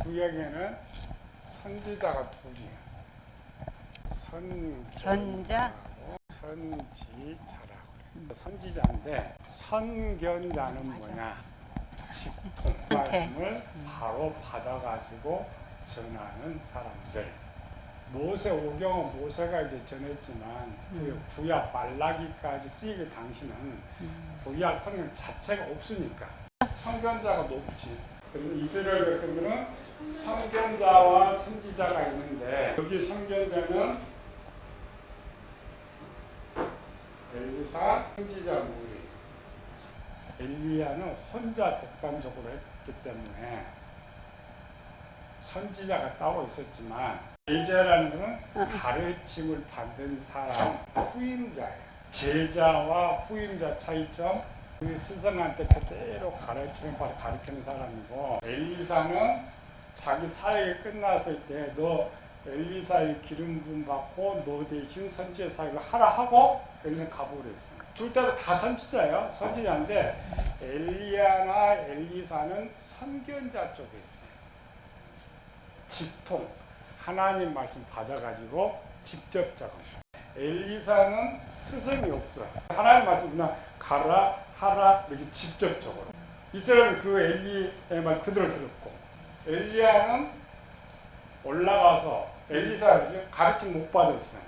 구약에는 선지자가 둘이에요. 선견자하고 선지자라고 그래요. 선지자인데 선견자는 뭐냐? 직통 말씀을 바로 받아가지고 전하는 사람들. 모세 오경은 모세가 이제 전했지만 그 구약 말라기까지 쓰이기 당시는 구약 성경 자체가 없으니까 선견자가 높지. 그래서 이스라엘 백성들은 선견자와 선지자가 있는데 여기 선견자는 엘리사, 선지자 무리. 엘리야는 혼자 독단적으로 했기 때문에 선지자가 따로 있었지만 제자라는 것은 가르침을 받은 사람, 후임자예요. 제자와 후임자 차이점, 그 스승한테 그대로 가르치는 가르치는 사람이고, 엘리사는 자기 사역이 끝났을 때 너 엘리사의 기름 부음 받고 너 대신 선지자 사역을 하라 하고 엘리는 가버렸어요. 둘 다 선지자예요. 선지자인데 엘리야나 엘리사는 선견자 쪽에 있어요. 직통, 하나님 말씀 받아가지고 직접 작업. 엘리사는 스승이 없어요. 하나님 말씀 그냥 가라, 하라 이렇게 직접적으로. 이스라엘은 그 엘리의 말 그대로 들었고, 엘리야는 올라가서 엘리사 가르침 못 받았어요.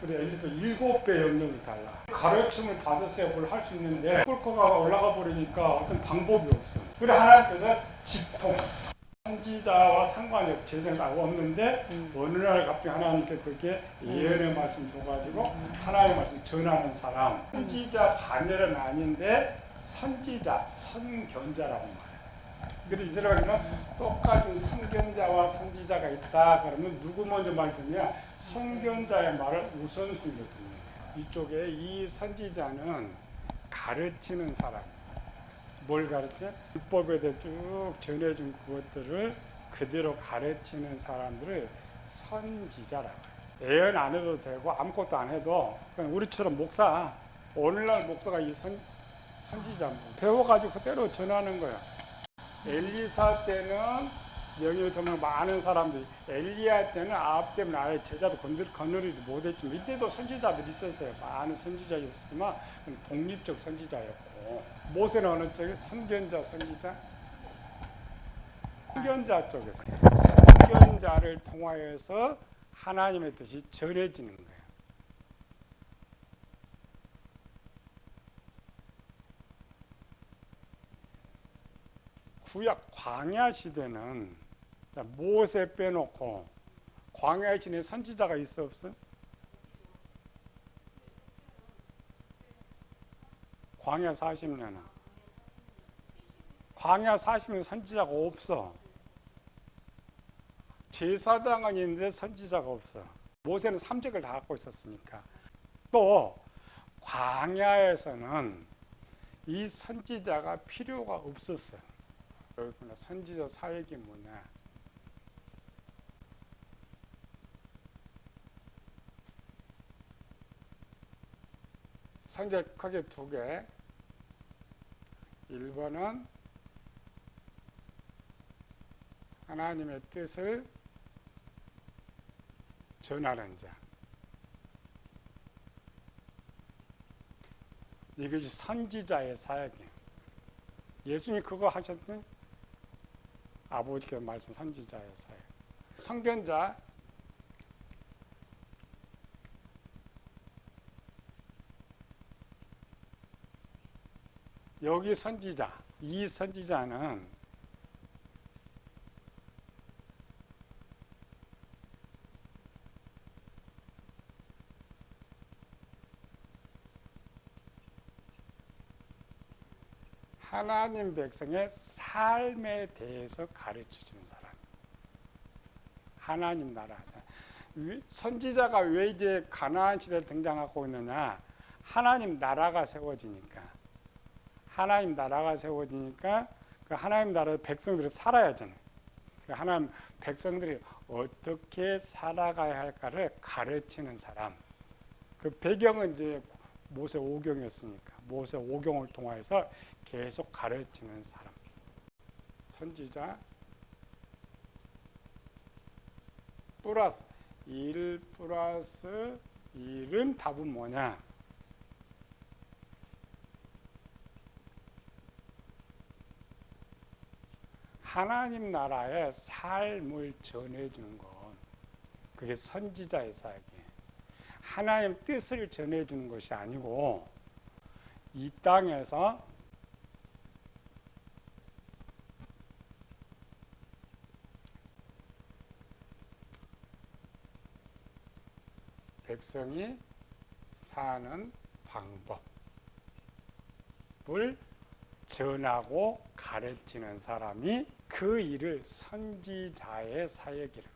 그래 엘리사 7배 영역이 달라. 가르침을 받았어야 뭘 할 수 있는데 꿀커가 올라가 버리니까 어떤 방법이 없어요. 그래 하나님께서 직통. 선지자와 상관이 없고 재생하고 없는데 어느 날 갑자기 하나님께 그렇게 예언의 말씀 줘가지고 하나님의 말씀 전하는 사람. 선지자 반열은 아닌데 선지자, 선견자라고 말해요. 그래서 이스라엘은 똑같은 선견자와 선지자가 있다. 그러면 누구 먼저 말 듣냐? 선견자의 말을 우선순위로 듣는 거예요. 이쪽에 이 선지자는 가르치는 사람. 뭘 가르쳐? 율법에 대해 쭉 전해준 그것들을 그대로 가르치는 사람들을 선지자라고 해요. 예언 안 해도 되고 아무것도 안 해도 그냥 우리처럼 목사, 오늘날 목사가 이 선지자 배워가지고 그대로 전하는 거예요. 엘리사 때는 영역이 정말 많은 사람들이, 엘리야 때는 아합 때문에 아예 제자도 건너리지 못했지만 이때도 선지자들이 있었어요. 많은 선지자가 있었지만 독립적 선지자였고, 모세는 어느 쪽에 선견자, 선지자? 선견자 쪽에서 선견자를 통하여서 하나님의 뜻이 전해지는 거예요. 구약 광야 시대는 모세 빼놓고 광야 시대에 선지자가 있어 없어? 광야 40년은 광야 40년 선지자가 없어. 제사장은 있는데 선지자가 없어. 모세는 3직을 다 갖고 있었으니까. 또 광야에서는 이 선지자가 필요가 없었어. 그렇구나. 선지자 사역이 뭐냐? 선지자 크게 두 개. 1번은 하나님의 뜻을 전하는 자. 이것이 선지자의 사역이에요. 예수님이 그거 하셨더니 아버지께서 말씀 선지자의 사역. 선견자. 여기 선지자. 이 선지자는 하나님 백성의 삶에 대해서 가르쳐주는 사람. 하나님 나라. 선지자가 왜 이제 가나안 시대에 등장하고 있느냐? 하나님 나라가 세워지니까. 하나님 나라가 세워지니까 그 하나님 나라의 백성들이 살아야잖아요. 하나님 백성들이 어떻게 살아가야 할까를 가르치는 사람. 그 배경은 이제 모세 오경이었으니까 모세 오경을 통해서 계속 가르치는 사람. 선지자, 플러스 1 플러스 1은 답은 뭐냐? 하나님 나라의 삶을 전해주는 것. 그게 선지자의 사역이에요. 하나님 뜻을 전해주는 것이 아니고 이 땅에서 백성이 사는 방법을 전하고 가르치는 사람이 그 일을 선지자의 사역이라.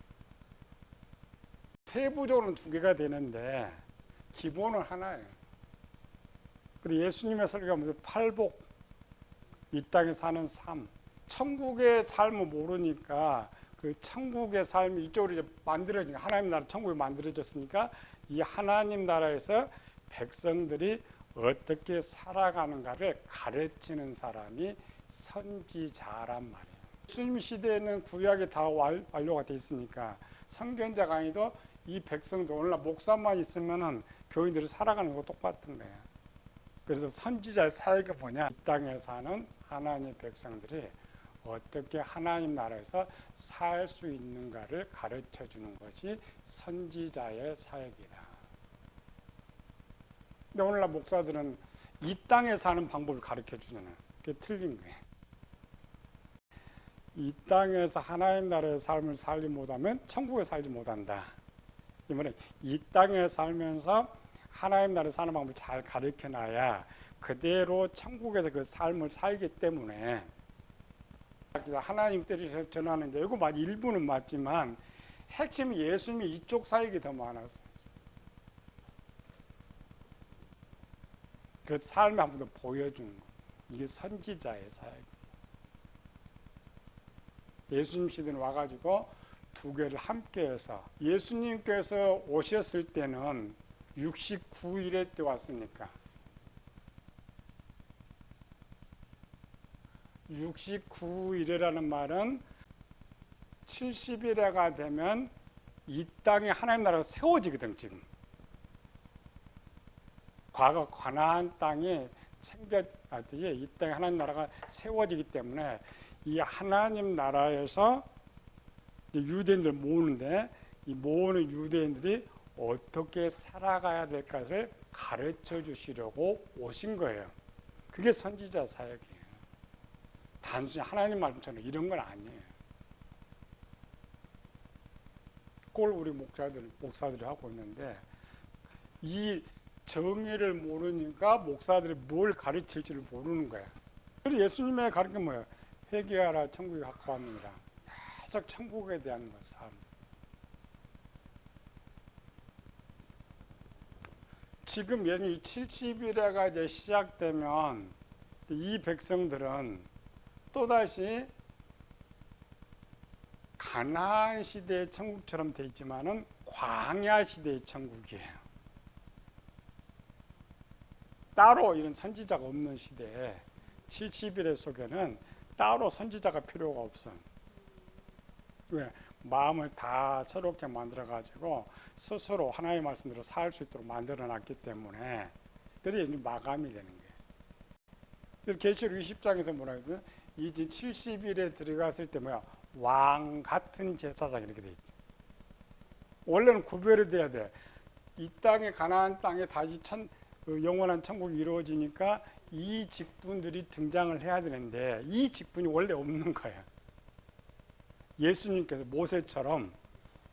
세부적으로는 두 개가 되는데 기본은 하나예요. 그리고 예수님의 설교가 무슨 팔복, 이 땅에 사는 삶, 천국의 삶을 모르니까 그 천국의 삶이 이쪽으로 이제 만들어지니까 하나님 나라 천국이 만들어졌으니까 이 하나님 나라에서 백성들이 어떻게 살아가는가를 가르치는 사람이 선지자란 말이에요. 예수님 시대에는 구약이 다 완료가 돼 있으니까 선견자가 아니도 이 백성들 오늘날 목사만 있으면은 교인들이 살아가는 거 똑같은 거예요. 그래서 선지자의 사역이 뭐냐? 이 땅에 사는 하나님의 백성들이 어떻게 하나님 나라에서 살 수 있는가를 가르쳐 주는 것이 선지자의 사역이다. 근데 오늘날 목사들은 이 땅에 사는 방법을 가르쳐 주잖아요. 그게 틀린 거예요. 이 땅에서 하나님 나라의 삶을 살지 못하면 천국에 살지 못한다. 이 말은 이 땅에 살면서 하나님 나라의 사는 방법을 잘 가르쳐 놔야 그대로 천국에서 그 삶을 살기 때문에 하나님 뜻을 전하는데 이거 일부는 맞지만 핵심이 예수님이 이쪽 사역이 더 많았어요. 그 삶을 한 번 더 보여주는 거. 이게 선지자의 사역이에요. 예수님 시대는 와가지고 두 개를 함께해서 예수님께서 오셨을 때는 69일에 때 왔으니까 69일이라는 말은 70일에가 되면 이 땅에 하나님 나라가 세워지거든. 지금 과거 가나안 땅에 챙겨놨듯이 이 땅에 하나님 나라가 세워지기 때문에 이 하나님 나라에서 유대인들 모으는데 이 모으는 유대인들이 어떻게 살아가야 될 것을 가르쳐 주시려고 오신 거예요. 그게 선지자 사역이에요. 단순히 하나님 말씀처럼 이런 건 아니에요. 그걸 우리 목사들이 하고 있는데 이 정의를 모르니까 목사들이 뭘 가르칠지를 모르는 거야. 그래서 예수님의 가르침은 뭐예요? 회개하라 천국에 가까웠느니라. 계속 천국에 대한 것, 삶. 지금 예수님이 70일에가 이제 시작되면 이 백성들은 또다시 가나안 시대의 천국처럼 되어 있지만은 광야 시대의 천국이에요. 따로 이런 선지자가 없는 시대에 70일의 속에는 따로 선지자가 필요가 없어. 왜? 마음을 다 새롭게 만들어가지고 스스로 하나님의 말씀대로 살 수 있도록 만들어놨기 때문에 그래야 이제 마감이 되는 거예요. 계시록 20장에서 뭐라 해서 이제 70일에 들어갔을 때 뭐야? 왕 같은 제사장 이렇게 돼 있죠. 원래는 구별이 돼야 돼. 이 땅에 가나안 땅에 다시 영원한 천국이 이루어지니까 이 직분들이 등장을 해야 되는데 이 직분이 원래 없는 거예요. 예수님께서 모세처럼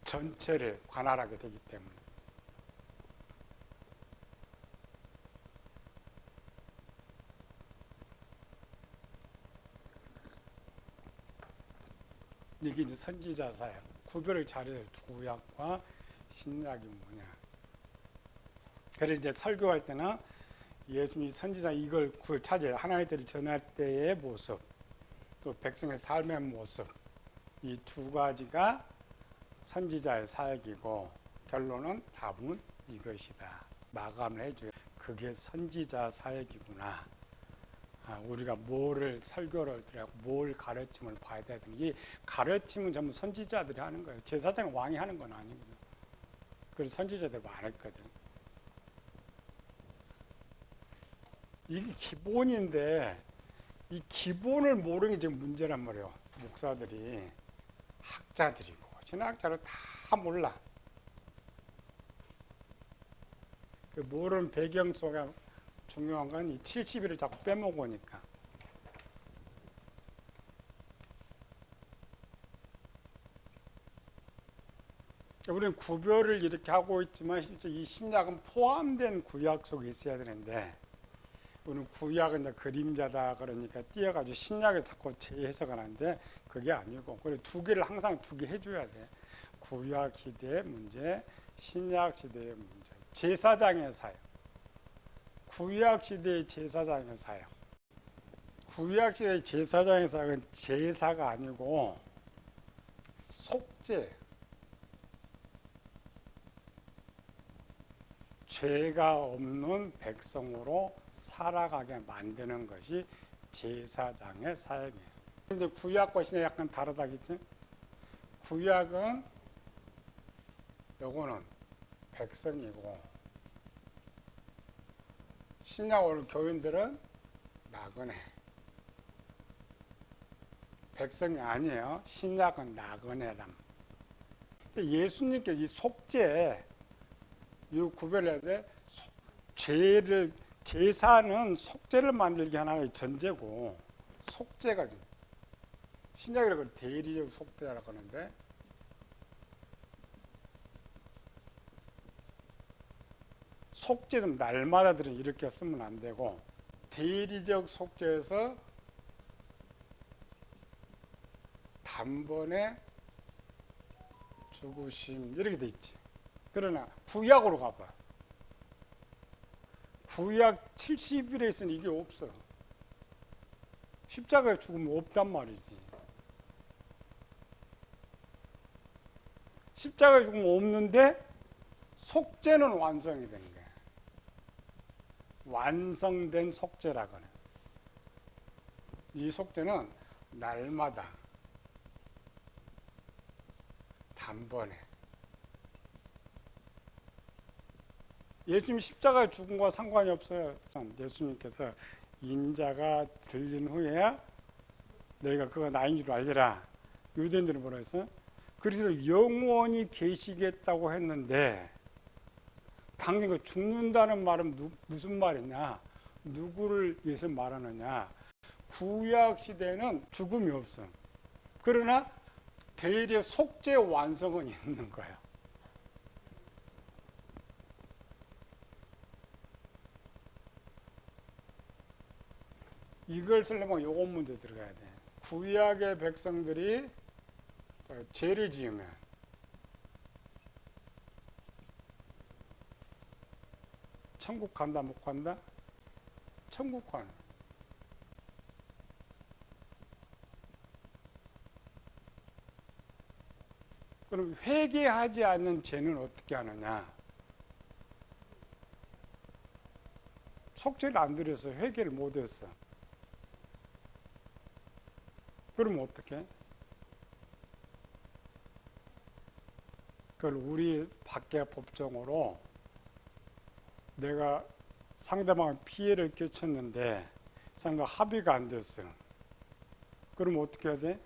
전체를 관할하게 되기 때문에. 이게 이제 선지자 사역. 구별을 잘해야 돼요. 구약과 신약이 뭐냐. 그래서 이제 설교할 때는 예수님이 선지자 이걸 찾아요. 하나님의 뜻을 전할 때의 모습, 또 백성의 삶의 모습. 이 두 가지가 선지자의 사역이고 결론은 답은 이것이다. 마감을 해줘요. 그게 선지자 사역이구나. 우리가 뭐를 설교를 드리고 뭘 가르침을 봐야 되든 이 가르침은 전부 선지자들이 하는 거예요. 제사장 왕이 하는 건 아니거든. 그래서 선지자들이 말했거든. 이게 기본인데 이 기본을 모르는 게 지금 문제란 말이에요. 목사들이 학자들이고 신학자로 다 몰라. 그 모르는 배경 속에 중요한 건 이 70일을 자꾸 빼먹으니까. 우리는 구별을 이렇게 하고 있지만 실제 이 신약은 포함된 구약 속에 있어야 되는데 우리는 구약은 그림자다 그러니까 띄어가지고 신약을 자꾸 재해석을 하는데 그게 아니고 그래 두 개를 항상 두 개 해줘야 돼. 구약 시대의 문제, 신약 시대의 문제. 제사장의 사역. 구약 시대의 제사장의 사역. 구약 시대의 제사장의 사역은 제사가 아니고 속죄. 죄가 없는 백성으로 살아가게 만드는 것이 제사장의 사역이에요. 이제 구약과 신약 약간 다르다겠죠? 구약은 요거는 백성이고 신약 오늘 교인들은 나그네. 백성이 아니에요. 신약은 나그네람. 예수님께서 이 속죄 이 구별해야 돼. 죄를 제사는 속죄를 만들기 하나의 전제고 속죄가 신약이라고 대리적 속죄라고 하는데 속죄는 날마다들은 이렇게 쓰면 안 되고 대리적 속죄에서 단번에 죽으심 이렇게 돼 있지. 그러나 구약으로 가봐. 구약 70일에 있으니 이게 없어. 십자가에 죽으면 없단 말이지. 십자가에 죽으면 없는데 속죄는 완성이 되는 거야. 완성된 속죄라고 해요. 이 속죄는 날마다 단번에 예수님 십자가에 죽은 거와 상관이 없어요. 예수님께서 인자가 들린 후에야 너희가 그가 나인 줄 알리라. 유대인들은 뭐라 했어요? 그래서 영원히 계시겠다고 했는데 당연히 그 죽는다는 말은 무슨 말이냐? 누구를 위해서 말하느냐? 구약 시대에는 죽음이 없어. 그러나 대리의 속죄 완성은 있는 거예요. 이걸 쓰려면 요건 문제 들어가야 돼. 구약의 백성들이 죄를 지으면 천국 간다 못 간다? 천국 가는. 그럼 회개하지 않는 죄는 어떻게 하느냐? 속죄를 안 드려서 회개를 못 했어. 그러면 어떻게? 그걸 우리 밖의 법정으로 내가 상대방의 피해를 끼쳤는데 상대방 합의가 안 됐어. 그럼 어떻게 해야 돼?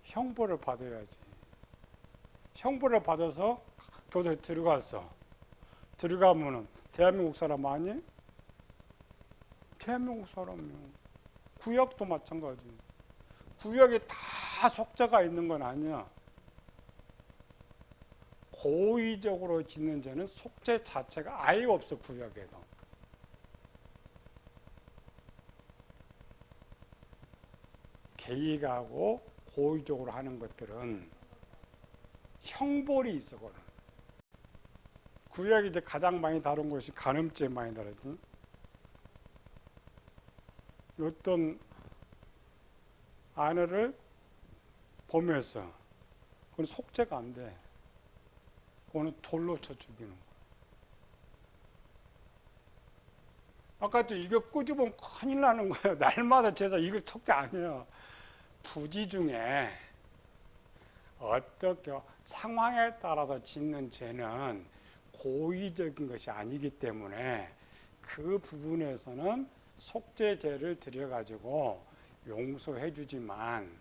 형벌을 받아야지. 형벌을 받아서 교도에 들어갔어. 들어가면은 대한민국 사람 아니? 대한민국 사람이요. 구약도 마찬가지. 구약에 다 속죄가 있는 건 아니야. 고의적으로 짓는 죄는 속죄 자체가 아예 없어. 구약에도. 개의가하고 고의적으로 하는 것들은 형벌이 있어. 그거는. 구약이 이제 가장 많이 다룬 것이 간음죄 많이 다루지. 어떤 아내를 범했어. 그건 속죄가 안 돼. 그거는 돌로 쳐 죽이는 거야. 아까 저 이거 끄집으면 큰일 나는 거예요. 날마다 제사 이거 척대 아니에요. 부지 중에 어떻게 상황에 따라서 짓는 죄는 고의적인 것이 아니기 때문에 그 부분에서는 속죄제를 드려가지고 용서해 주지만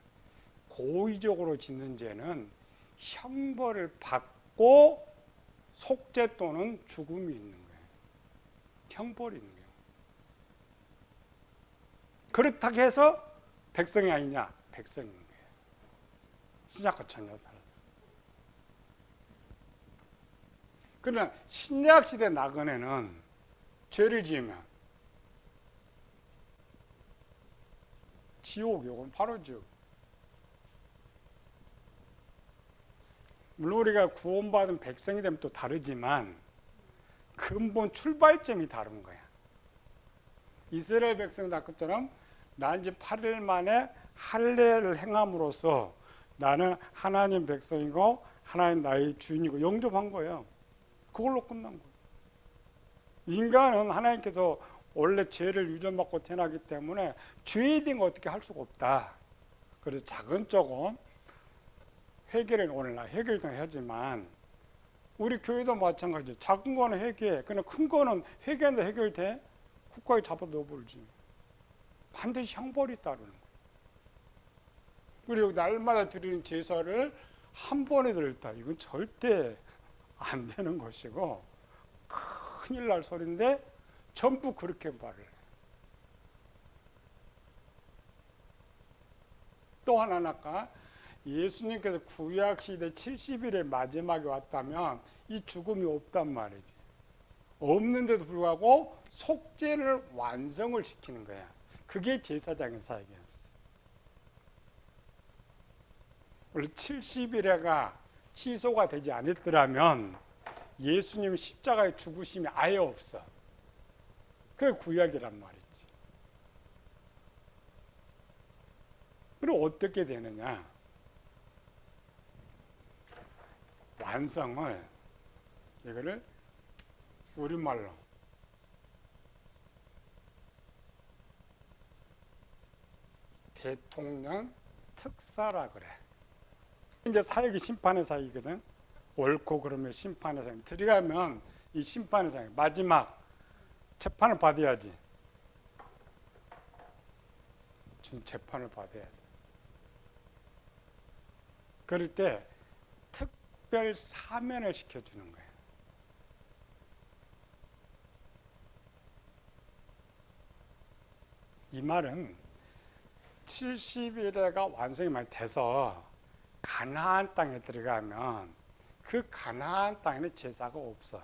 고의적으로 짓는 죄는 형벌을 받고 속죄 또는 죽음이 있는 거예요. 형벌이 있는 거예요. 그렇다고 해서 백성이 아니냐? 백성인 거예요. 신약과 전혀 달라요. 그러나 신약 시대 나그네는 죄를 지으면 지옥, 요건 바로 지옥. 물론 우리가 구원받은 백성이 되면 또 다르지만 근본 출발점이 다른 거야. 이스라엘 백성 다크처럼 난 이제 8일 만에 할례를 행함으로써 나는 하나님 백성이고 하나님 나의 주인이고 영접한 거예요. 그걸로 끝난 거예요. 인간은 하나님께서 원래 죄를 유전받고 태어나기 때문에 죄에 대한 거 어떻게 할 수가 없다. 그래서 작은 조금 회개를 오늘날 회개를 하지만 우리 교회도 마찬가지죠. 작은 거는 회개해. 그러나 큰 거는 회개하는데 해결돼? 국가에 잡아 넣어버리지. 반드시 형벌이 따르는 거예요. 그리고 날마다 드리는 제사를 한 번에 드렸다. 이건 절대 안 되는 것이고 큰일 날 소리인데 전부 그렇게 말을 해요. 또 하나는 아까 예수님께서 구약시대 70일의 마지막에 왔다면 이 죽음이 없단 말이지. 없는데도 불구하고 속죄를 완성을 시키는 거야. 그게 제사장의 사역이었어. 원래 70일에가 취소가 되지 않았더라면 예수님 십자가의 죽으심이 아예 없어. 그게 구약이란 말이지. 그리고 어떻게 되느냐? 완성을 이거를 우리말로 대통령 특사라 그래. 이제 사역이 심판의 사역이거든. 옳고 그러면 심판의 사역. 들어가면 이 심판의 사역 마지막 재판을 받아야지. 지금 재판을 받아야 돼. 그럴 때 특별 사면을 시켜주는 거예요. 이 말은 70일에가 완성이 많이 돼서 가나안 땅에 들어가면 그 가나안 땅에는 제사가 없어.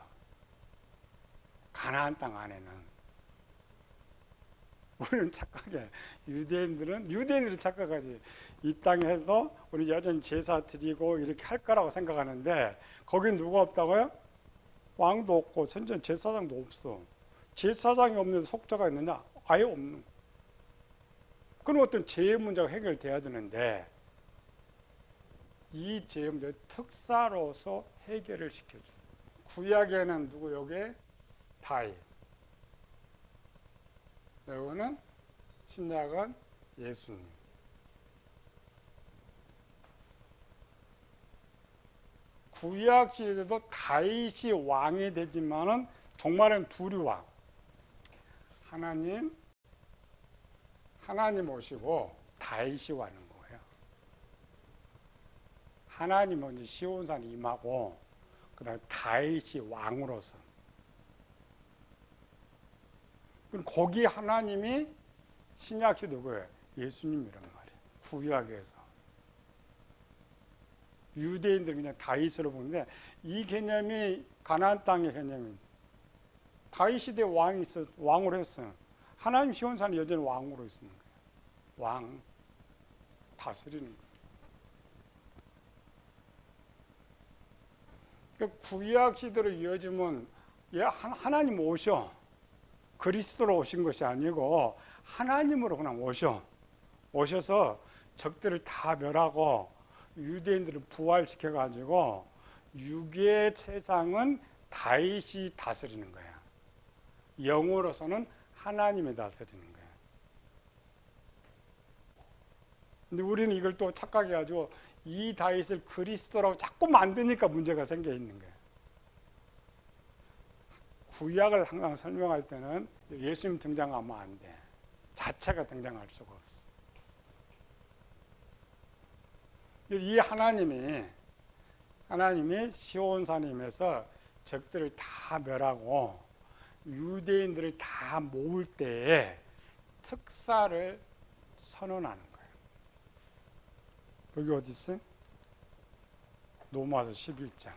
가나안 땅 안에는. 우리는 착각해. 유대인들은 착각하지. 이 땅에서 우리 여전히 제사 드리고 이렇게 할 거라고 생각하는데 거긴 누가 없다고요? 왕도 없고 선전 제사장도 없어. 제사장이 없는데 속죄가 있느냐? 아예 없는 거야. 그럼 어떤 죄의 문제가 해결돼야 되는데 이 죄의 문제 특사로서 해결을 시켜줘. 구약에는 누구 여기에? 다윗. 여기는 신약은 예수님. 구약 시대도 다윗이 왕이 되지만은 정말은 둘이 왕. 하나님 오시고 다윗이 와는 거예요. 하나님 먼저 시온산 임하고 그다음에 다윗이 왕으로서. 그럼 거기 하나님이 신약시 누구예요? 예수님이란 말이에요. 구약에서. 유대인들 그냥 다윗으로 보는데 이 개념이 가나안 땅의 개념입니다. 다윗 시대 왕이 있어 왕으로 했어요. 하나님 시온산이 여전히 왕으로 있는 거예요. 왕 다스리는 거예요. 그러니까 구약 시대로 이어지면 하나님 오셔. 그리스도로 오신 것이 아니고 하나님으로 그냥 오셔서 적들을 다 멸하고 유대인들을 부활시켜 가지고 육의 세상은 다윗이 다스리는 거야. 영으로서는 하나님이 다스리는 거예요. 근데 우리는 이걸 또 착각해가지고 이 다윗을 그리스도라고 자꾸 만드니까 문제가 생겨 있는 거예요. 구약을 항상 설명할 때는 예수님 등장하면 안 돼. 자체가 등장할 수가 없어. 이 하나님이 시온산임에서 적들을 다 멸하고 유대인들을 다 모을 때에 특사를 선언하는 거예요. 여기 어디 있어요? 로마서 11장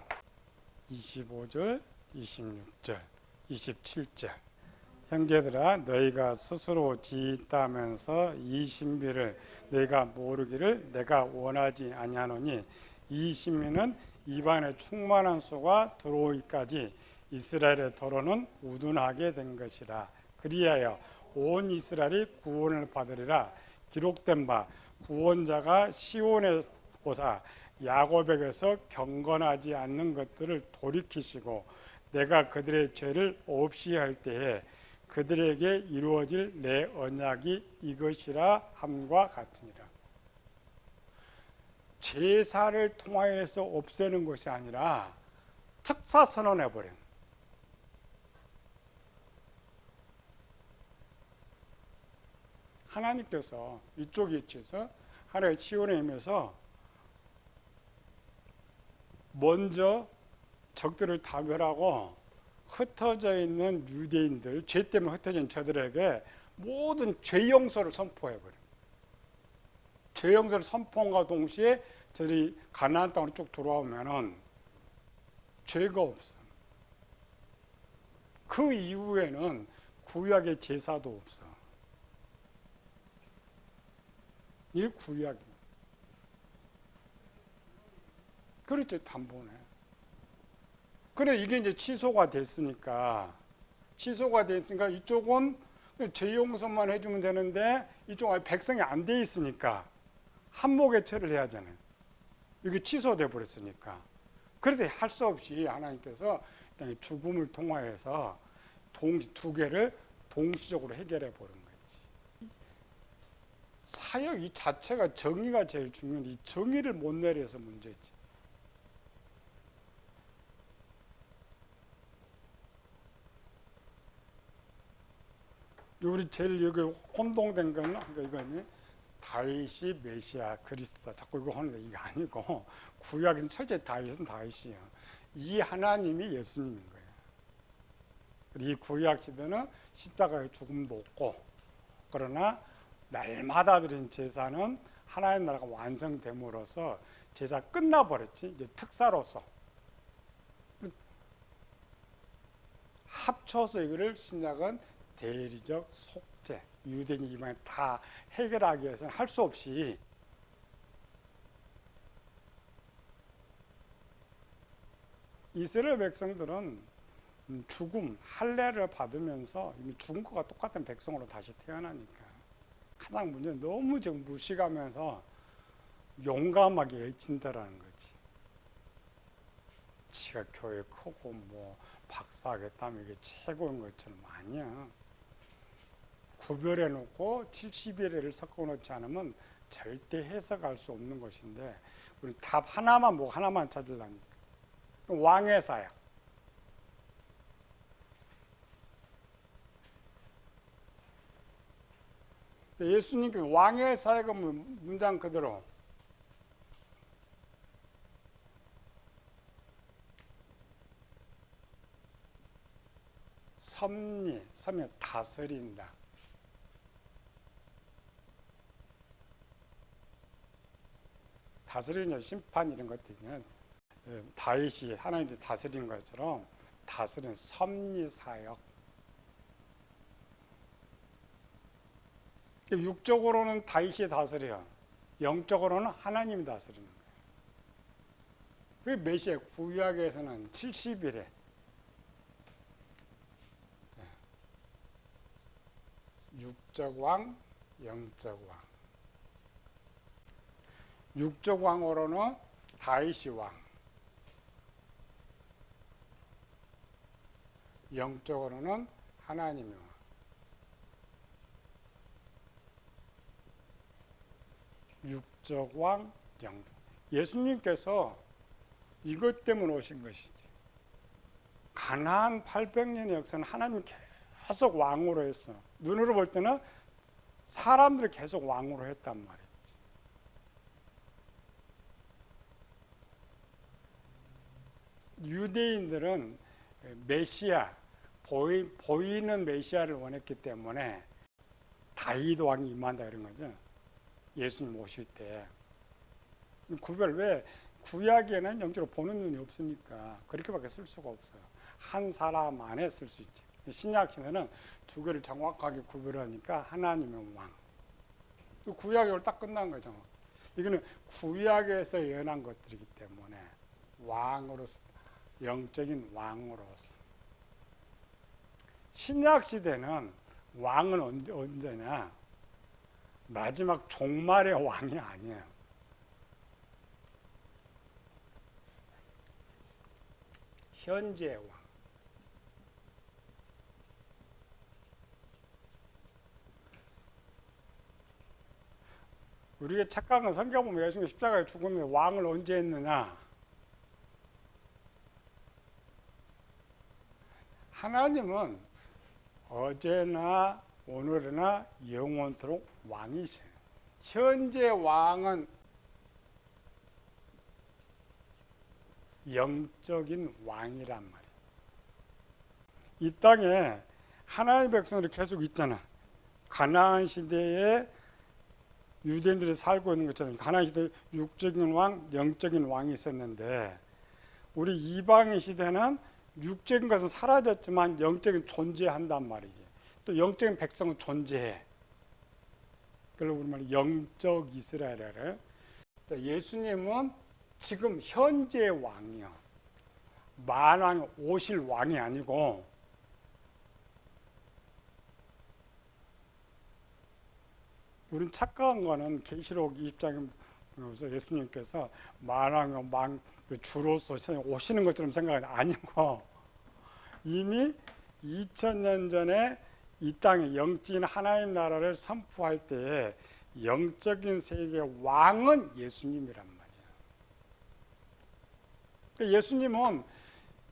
25절, 26절, 27절. 형제들아 너희가 스스로 지있다면서 이 신비를 너희가 모르기를 내가 원하지 아니하노니 이 신비는 이방의 충만한 수가 들어오기까지 이스라엘의 도로는 우둔하게 된 것이라. 그리하여 온 이스라엘이 구원을 받으리라. 기록된 바 구원자가 시온의 보사 야곱에게서 경건하지 않는 것들을 돌이키시고 내가 그들의 죄를 없이 할 때에 그들에게 이루어질 내 언약이 이것이라 함과 같으니라. 제사를 통하여서 없애는 것이 아니라 특사 선언해버린. 하나님께서 이쪽에 있어서 하나의 시온에 임해서 먼저 적들을 다 멸하고 흩어져 있는 유대인들, 죄 때문에 흩어진 저들에게 모든 죄 용서를 선포해버려요. 죄 용서를 선포함과 동시에 저들이 가나안 땅으로 쭉 돌아오면은 죄가 없어. 그 이후에는 구약의 제사도 없어. 이게 구약이에요. 그렇죠, 단번에. 그래, 이게 이제 취소가 됐으니까 이쪽은 죄 용서만 해주면 되는데 이쪽은 백성이 안 돼 있으니까 한목의 처를 해야 하잖아요. 이게 취소돼 버렸으니까. 그래서 할 수 없이 하나님께서 죽음을 통하여서 두 개를 동시적으로 해결해 보는 거지. 사역 이 자체가 정의가 제일 중요한데 이 정의를 못 내려서 문제지. 우리 제일 여기 혼동된 거는 이거는 다윗이 메시아 그리스도다. 자꾸 이거 하는데 이게 아니고 구약에서는 철저히 다윗은 다윗이에요. 이 하나님이 예수님인 거예요. 이 구약 시대는 십자가의 죽음도 없고 그러나 날마다 드린 제사는 하나님 나라가 완성됨으로써 제사 끝나버렸지. 이제 특사로서 합쳐서 이거를 신약은 대리적 속죄, 유대인 이방인 다 해결하기 위해서는 할 수 없이 이스라엘 백성들은 죽음, 할례를 받으면서 이미 죽은 것과 똑같은 백성으로 다시 태어나니까 가장 문제는 너무 지금 무식하면서 용감하게 외친다라는 거지. 지가 교회 크고 뭐 박사하겠다면 이게 최고인 것처럼 아니야. 구별해 놓고 70일을 섞어 놓지 않으면 절대 해석할 수 없는 것인데 우리 답 하나만 뭐 하나만 찾으려니까 왕의 사역. 예수님께서 왕의 사역은 문장 그대로 섭리 다스린다. 다스리는 심판 이런 것들은 다윗이 하나님이 다스리는 것처럼 다스리는 섭리 사역. 육적으로는 다윗이 다스려, 영적으로는 하나님이 다스리는 거예요. 그 메시아 구약에서는 70일에 육적 왕, 영적 왕. 육적 왕으로는 다윗이 왕, 영적으로는 하나님이 왕. 육적 왕, 영. 예수님께서 이것 때문에 오신 것이지. 가나안 800년의 역사는 하나님 계속 왕으로 했어. 눈으로 볼 때는 사람들이 계속 왕으로 했단 말이야. 유대인들은 메시아, 보이는 메시아를 원했기 때문에 다윗 왕이 임한다 그런 거죠. 예수님 오실 때. 구별 왜? 구약에는 영적으로 보는 눈이 없으니까 그렇게밖에 쓸 수가 없어요. 한 사람 안에 쓸 수 있지. 신약시대는 두 개를 정확하게 구별하니까 하나님의 왕. 구약으로 딱 끝난 거죠. 이거는 구약에서 예언한 것들이기 때문에 왕으로서, 영적인 왕으로서. 신약시대는 왕은 언제냐? 마지막 종말의 왕이 아니에요. 현재의 왕. 우리가 착각한 건 성경 보면 예수님 십자가에 죽으면 왕을 언제 했느냐? 하나님은 어제나 오늘이나 영원토록 왕이세요. 현재 왕은 영적인 왕이란 말이에요. 이 땅에 하나님의 백성들이 계속 있잖아. 가나안 시대에 유대인들이 살고 있는 것처럼 가나안 시대에 육적인 왕, 영적인 왕이 있었는데 우리 이방인 시대는 육적인 것은 사라졌지만 영적인 존재한단 말이지. 또 영적인 백성은 존재해. 그걸 우리말 영적 이스라엘이래. 예수님은 지금 현재 왕이요. 만왕 오실 왕이 아니고 우린 착각한 거는 계시록 20장에서 예수님께서 만왕의 왕 주로서 오시는 것처럼 생각하는 아니고 이미 2000년 전에 이 땅에 영적인 하나님 나라를 선포할 때에 영적인 세계의 왕은 예수님이란 말이에요. 그러니까 예수님은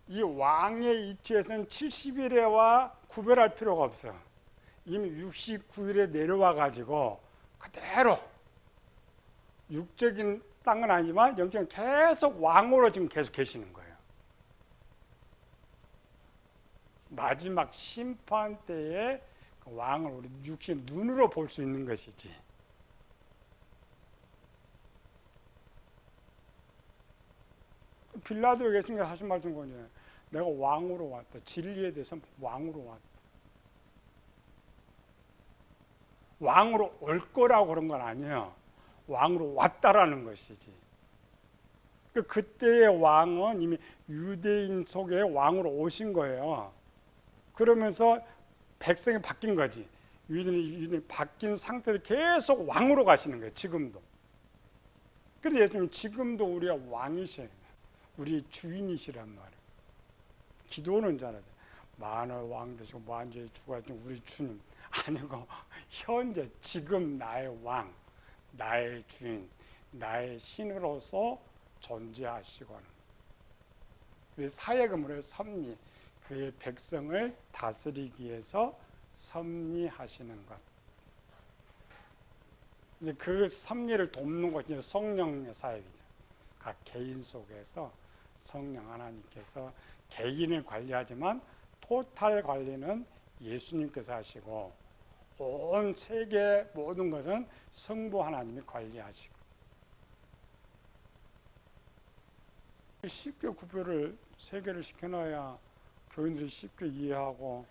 이 왕의 위치에서는 70일에와 구별할 필요가 없어요. 이미 69일에 내려와 가지고 그대로 육적인 땅은 아니지만 영적인 계속 왕으로 지금 계속 계시는 거예요. 마지막 심판 때에 그 왕을 우리 육신 눈으로 볼 수 있는 것이지. 빌라도 예수님께서 하신 말씀 뭐냐? 내가 왕으로 왔다. 진리에 대해서 왕으로 왔다. 왕으로 올 거라고 그런 건 아니에요. 왕으로 왔다라는 것이지. 그때의 왕은 이미 유대인 속에 왕으로 오신 거예요. 그러면서 백성이 바뀐 거지. 유대인이 바뀐 상태에서 계속 왕으로 가시는 거예요. 지금도. 그래서 예수님 지금도 우리가 왕이셔요. 우리 주인이시란 말이에요. 기도는 잘하죠. 만월 왕 되시고 만주의 주가 되신 우리 주님. 아니고 현재 지금 나의 왕, 나의 주인, 나의 신으로서 존재하시고는 사역음으로 섭리, 그의 백성을 다스리기 위해서 섭리하시는 것. 이제 그 섭리를 돕는 것이 성령의 사역이죠. 각 개인 속에서 성령 하나님께서 개인을 관리하지만 토탈 관리는 예수님께서 하시고 온 세계 모든 것은 성부 하나님이 관리하시고 쉽게 구별을 세계를 시켜놔야 교인들이 쉽게 이해하고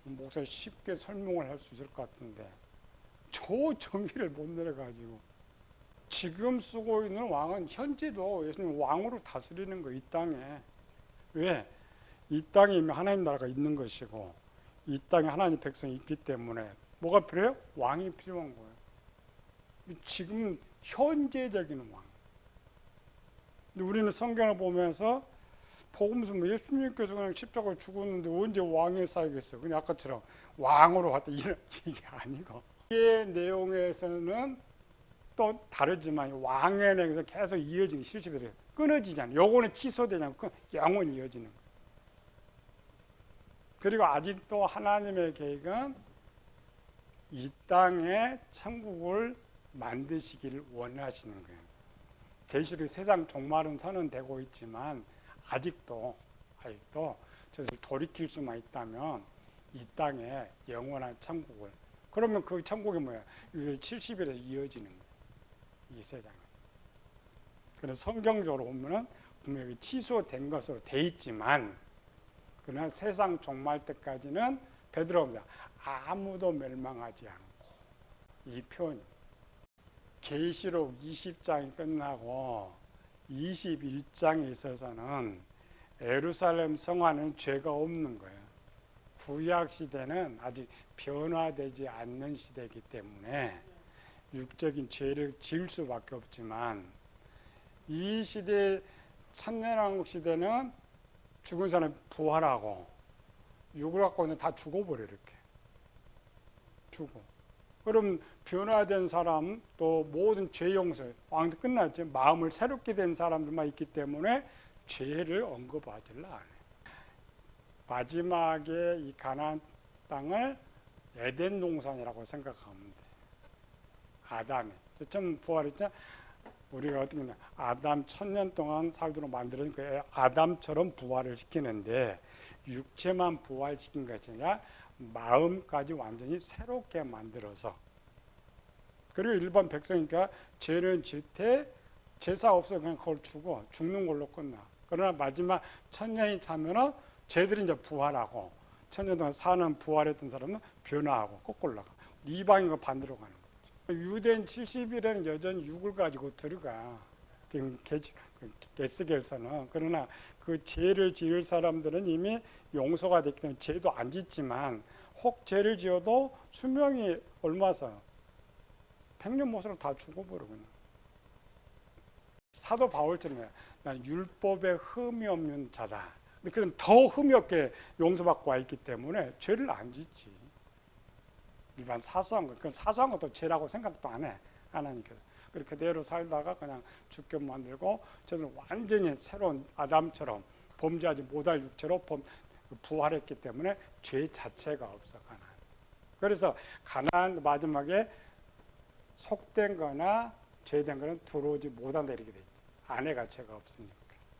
목사가 쉽게 설명을 할 수 있을 것 같은데 저 정의를 못 내려가지고 지금 쓰고 있는 왕은 현재도 예수님 왕으로 다스리는 거예요. 이 땅에. 왜? 이 땅에 이미 하나님 나라가 있는 것이고 이 땅에 하나님 백성이 있기 때문에 뭐가 필요해요? 왕이 필요한 거예요. 지금 현재적인 왕. 근데 우리는 성경을 보면서 복음서 예수님께서 그냥 십자가에 죽었는데 언제 왕의 사역했어요? 그냥 아까처럼 왕으로 왔다 이게 아니고 이 내용에서는 또 다르지만 왕년에서 계속 이어지는 실습이 끊어지잖아요. 요거는 취소되냐면 영원히 이어지는 거예요. 그리고 아직도 하나님의 계획은 이 땅에 천국을 만드시기를 원하시는 거예요. 계시록 세상 종말은 선언되고 있지만 아직도 저를 돌이킬 수만 있다면 이 땅에 영원한 천국을, 그러면 그 천국이 뭐야? 70일에서 이어지는 거예요. 이 세상은. 그래서 성경적으로 보면은 분명히 취소된 것으로 돼 있지만, 그러나 세상 종말 때까지는 베드로가 아무도 멸망하지 않고, 이 표현 계시록 20장이 끝나고 21장에 있어서는 예루살렘 성화는 죄가 없는 거예요. 구약 시대는 아직 변화되지 않는 시대이기 때문에 육적인 죄를 지을 수밖에 없지만, 이 시대 천년왕국 시대는 죽은 사람이 부활하고 육을 갖고 다 죽어버려. 이렇게 죽어. 그럼 변화된 사람, 또 모든 죄 용서, 왕도 끝났죠. 마음을 새롭게 된 사람들만 있기 때문에 죄를 언급하지를 않아요. 마지막에 이 가나안 땅을 에덴 동산이라고 생각하면 돼. 아담이 처음 부활했죠. 우리가 어떻게 하냐, 아담 1000년 동안 살도록 만드는 그 아담처럼 부활을 시키는데, 육체만 부활시킨 것이 아니라 마음까지 완전히 새롭게 만들어서, 그리고 일반 백성이니까 죄는 짓되 제사 없어 그냥 그걸 죽는 걸로 끝나. 그러나 마지막 1000년이 차면은 죄들이 이제 부활하고, 1000년 동안 사는 부활했던 사람은 변화하고 거꾸로 나가. 이방인과 반대로 가는 거죠. 유대인 70일에는 여전히 육을 가지고 들어가. 지금 게스겔서는. 그러나 그 죄를 지을 사람들은 이미 용서가 됐기 때문에 죄도 안 짓지만, 혹 죄를 지어도 수명이 얼마서 100년 못으로 다 죽어버리거든요. 사도 바울처럼 난 율법에 흠이 없는 자다. 근데 그는 더 흠이 없게 용서받고 와 있기 때문에 죄를 안 짓지. 일반 사소한 것, 그건 사소한 것도 죄라고 생각도 안 해. 하나님께서. 그렇게 그대로 살다가 그냥 죽게 만들고, 저는 완전히 새로운 아담처럼 범죄하지 못할 육체로 부활했기 때문에 죄 자체가 없어, 가나안. 그래서 가나안 마지막에 속된 거나 죄된 거는 들어오지 못한다 이렇게 돼 있죠. 아내가 죄가 없으니까.